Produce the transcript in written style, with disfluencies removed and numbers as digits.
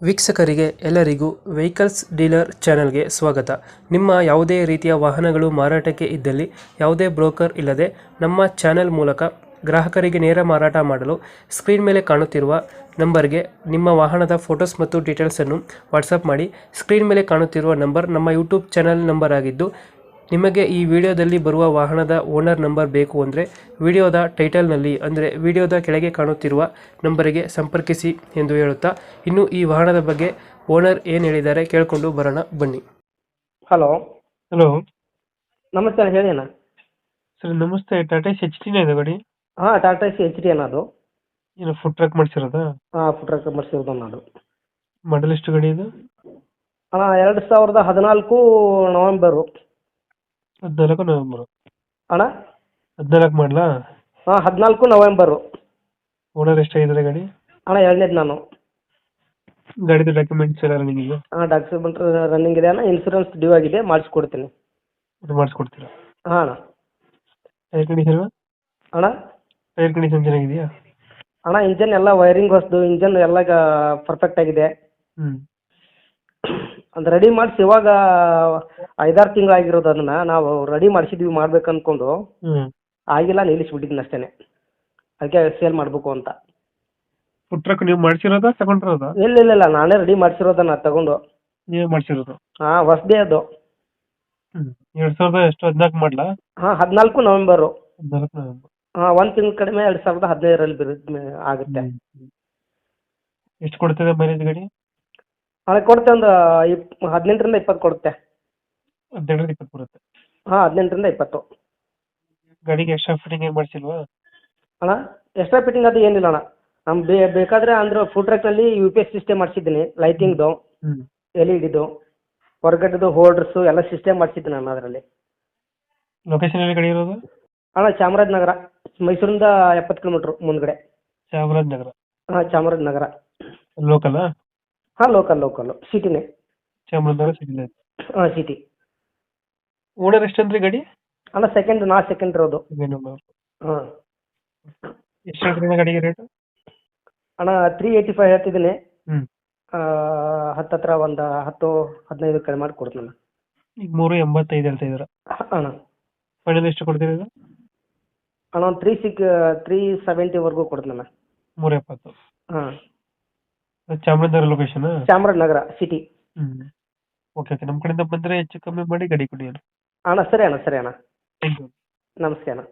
ವೀಕ್ಷಕರಿಗೆ ಎಲ್ಲರಿಗೂ vehicles dealer ಚಾನೆಲ್ಗೆ ಸ್ವಾಗತ. ನಿಮ್ಮ ಯಾವುದೇ ರೀತಿಯ ವಾಹನಗಳು ಮಾರಾಟಕ್ಕೆ ಇದ್ದಲ್ಲಿ ಯಾವುದೇ ಬ್ರೋಕರ್ ಇಲ್ಲದೆ ನಮ್ಮ ಚಾನೆಲ್ ಮೂಲಕ ಗ್ರಾಹಕರಿಗೆ ನೇರ ಮಾರಾಟ ಮಾಡಲು ಸ್ಕ್ರೀನ್ ಮೇಲೆ ಕಾಣುತ್ತಿರುವ ನಂಬರ್ಗೆ ನಿಮ್ಮ ವಾಹನದ ಫೋಟೋಸ್ ಮತ್ತು ಡೀಟೇಲ್ಸನ್ನು ವಾಟ್ಸಪ್ ಮಾಡಿ. ಸ್ಕ್ರೀನ್ ಮೇಲೆ ಕಾಣುತ್ತಿರುವ ನಂಬರ್ ನಮ್ಮ ಯೂಟ್ಯೂಬ್ ಚಾನೆಲ್ ನಂಬರ್ ಆಗಿದ್ದು, ನಿಮಗೆ ಈ ವಿಡಿಯೋದಲ್ಲಿ ಬರುವ ವಾಹನದ ಓನರ್ ನಂಬರ್ ಬೇಕು ಅಂದರೆ ವಿಡಿಯೋದ ಟೈಟಲ್ನಲ್ಲಿ ಅಂದರೆ ವಿಡಿಯೋದ ಕೆಳಗೆ ಕಾಣುತ್ತಿರುವ ನಂಬರಿಗೆ ಸಂಪರ್ಕಿಸಿ ಎಂದು ಹೇಳುತ್ತಾ, ಇನ್ನು ಈ ವಾಹನದ ಬಗ್ಗೆ ಓನರ್ ಏನು ಹೇಳಿದ್ದಾರೆ ಕೇಳಿಕೊಂಡು ಬರೋಣ ಬನ್ನಿ. ಹಲೋ ಹಲೋ ನಮಸ್ತೆ ಅಣ್ಣ, ಹೇಳಿ ಅಣ್ಣ. ಸರ್ ನಮಸ್ತೆ. ಟಾಟಾ ಎಚ್ ಟಿನೇ ಇದೆ ಗಾಡಿ? ಹಾಂ, ಟಾಟಾ ಸಿ ಎಚ್ ಡಿ ಅಣ್ಣ ಅದು. ಏನು ಫುಡ್ ಟ್ರಕ್ ಮಾಡಿಸಿರೋದಾ? ಹಾಂ, ಫುಡ್ ಟ್ರಕ್ ಮಾಡಿಸಿರೋದು ಅಣ್ಣ ಅದು. ಮಾಡಲ್ ಎಷ್ಟು ಗಾಡಿ ಇದು? ಅಣ್ಣ 2014 ನವೆಂಬರು. 14 ನವೆಂಬರು ಅಣ್ಣ 14 ಮಾಡಲಾ? ಹಾಂ, 14 ನವೆಂಬರು. ಓನರ್ ಎಷ್ಟಾಗಿದ್ದಾರೆ ಗಾಡಿ? ಅಣ್ಣ ಎರಡನೇದು ನಾನು. ಗಾಡಿದು ಡಾಕ್ಯುಮೆಂಟ್ಸ್ ಎಲ್ಲ ರನ್ನಿಂಗ್ ಇದೆ? ಹಾಂ, ಡಾಕ್ಯುಮೆಂಟ್ ರನ್ನಿಂಗ್ ಇದೆ ಅಣ್ಣ. ಇನ್ಸೂರೆನ್ಸ್ ಡ್ಯೂ ಆಗಿದೆ, ಮಾಡಿಸ್ಕೊಡ್ತೀನಿ. ಅದು ಮಾಡಿಸ್ಕೊಡ್ತೀರಾ? ಹಾಂ ಅಣ್ಣ. Tyre condition? ಅಣ್ಣ ಟೈರ್ ಕಂಡೀಷನ್ ಚೆನ್ನಾಗಿದೆಯಾ? ಅಣ್ಣ ಇಂಜನ್ ಎಲ್ಲ ವೈರಿಂಗ್ ಹೊಸದು, ಇಂಜನ್ ಎಲ್ಲ ಪರ್ಫೆಕ್ಟ್ ಆಗಿದೆ. ಅದು ರೆಡಿ ಮಾಡಿಸಿ ಇವಾಗ 5-6 ತಿಂಗಳು ಆಗಿರೋದು. ಅದನ್ನು ನಾವು ರೆಡಿ ಮಾಡಿಸಿದ್ವಿ ಮಾಡ್ಬೇಕು ಅಂದ್ಕೊಂಡು ಆಗಿಲ್ಲ, ನಿಲ್ಲಿಸ್ಬಿಟ್ಟಿದ್ದೀನಿ ಅಷ್ಟೇ. ಅದಕ್ಕೆ ಸೇಲ್ ಮಾಡಬೇಕು ಅಂತ. ಫುಡ್ ಟ್ರಕ್ ನೀವು ಮಾಡಿಸಿರೋದಾ ತಗೊಂಡಿರೋದಾ? ಇಲ್ಲ ಇಲ್ಲ ಇಲ್ಲ, ನಾನೇ ರೆಡಿ ಮಾಡಿಸಿರೋದನ್ನ ತಗೊಂಡು. ನೀವೇ ಮಾಡಿಸಿರೋದು? ಹಾಂ, ಹೊಸದೇ ಅದು. 2014 ಮಾಡಲಾ? ಹಾಂ, 14 ನವೆಂಬರು. 14 ನವೆಂಬರ್. ಹಾಂ, ಒಂದು ತಿಂಗಳ ಕಡಿಮೆ 2015ರಲ್ಲಿ ಆಗುತ್ತೆ. ಎಷ್ಟು ಕೊಡ್ತದೆ ಮೈಲೇಜ್ ಗಾಡಿ? ಅಣ್ಣ ಕೊಡುತ್ತೆ, ಒಂದು 18ರಿಂದ 20 ಕೊಡುತ್ತೆ. 18-20 ಬರುತ್ತೆ? ಹಾಂ, 18ರಿಂದ 20. ಗಾಡಿಗೆ ಎಕ್ಸ್ಟ್ರಾ ಫಿಟ್ಟಿಂಗ್ ಏನು ಮಾಡಿಸಿಲ್ವಾ? ಅಣ್ಣ ಎಕ್ಸ್ಟ್ರಾ ಫಿಟ್ಟಿಂಗ್ ಅದು ಏನಿಲ್ಲ ಅಣ್ಣ. ನಮ್ಗೆ ಬೇಕಾದರೆ ಅಂದ್ರೆ ಫುಡ್ ಟ್ರಕ್ನಲ್ಲಿ UPS ಸಿಸ್ಟಮ್ ಮಾಡಿಸಿದ್ದೀನಿ, ಲೈಟಿಂಗ್ದು, LED ಹೊರಗಡೆದು ಹೋಲ್ಡರ್ಸು ಎಲ್ಲ ಸಿಸ್ಟಮ್ ಮಾಡಿಸಿದ್ದೀನಿ ನಾನು ಅದರಲ್ಲಿ. ಲೊಕೇಶನ್ ಎಲ್ಲಿ ಗಾಡಿ ಇರೋದು? ಅಣ್ಣ ಚಾಮರಾಜನಗರ, ಮೈಸೂರಿಂದ 70 ಕಿಲೋಮೀಟ್ರ್ ಮುಂದ್ಗಡೆ. ಚಾಮರಾಜನಗರ? ಹಾಂ, ಚಾಮರಾಜನಗರ. ಲೋಕಲಾ? ಹಾಂ, ಲೋಕಲ್ಲು ಸಿಟಿನೇ. ಚಾಮರಾಜನಗರ ಸಿಟಿಲಿ? ಹಾಂ, ಸಿಟಿ. ಓನರ್ ಎಷ್ಟಂದ್ರಿ ಗಾಡಿ? ಅಣ್ಣ ಸೆಕೆಂಡ್ ಇರೋದು. ಹಾಂ. ಎಷ್ಟು ಹೇಳ್ತೀರಿ ಗಾಡಿಗೆ ರೇಟು? ಅಣ್ಣ 385 ಹೇಳ್ತಿದ್ದೀನಿ. ಹ್ಞೂ. ಹತ್ತತ್ರ ಒಂದು 10-15 ಕಡಿಮೆ ಮಾಡಿ ಕೊಡ್ತೀನಿ. ಈಗ 385 ಹೇಳ್ತಾ ಇದ್ದೀರಾ? ಅಣ್ಣ ಫೈನಲ್ ಎಷ್ಟು ಕೊಡ್ತೀರಿ ಇದು? ಅಣ್ಣ ಒಂದು 370ವರೆಗೂ ಕೊಡ್ತೀನಿ ಅಣ್ಣ. 370? ಹಾಂ. Chamarajanagar location? Chamarajanagar city. Okay okay, ನಮ್ಮ ಕಡೆಯಿಂದ ಬಂದರೆ ಹೆಚ್ಚು ಕಮ್ಮಿ ಮಾಡಿ ಗಾಡಿ ಕೊಡಿ ಅಣ್ಣ. ಅಣ್ಣ ಸರಿ ಅಣ್ಣ. Thank you. ನಮಸ್ತೆ ಅಣ್ಣ.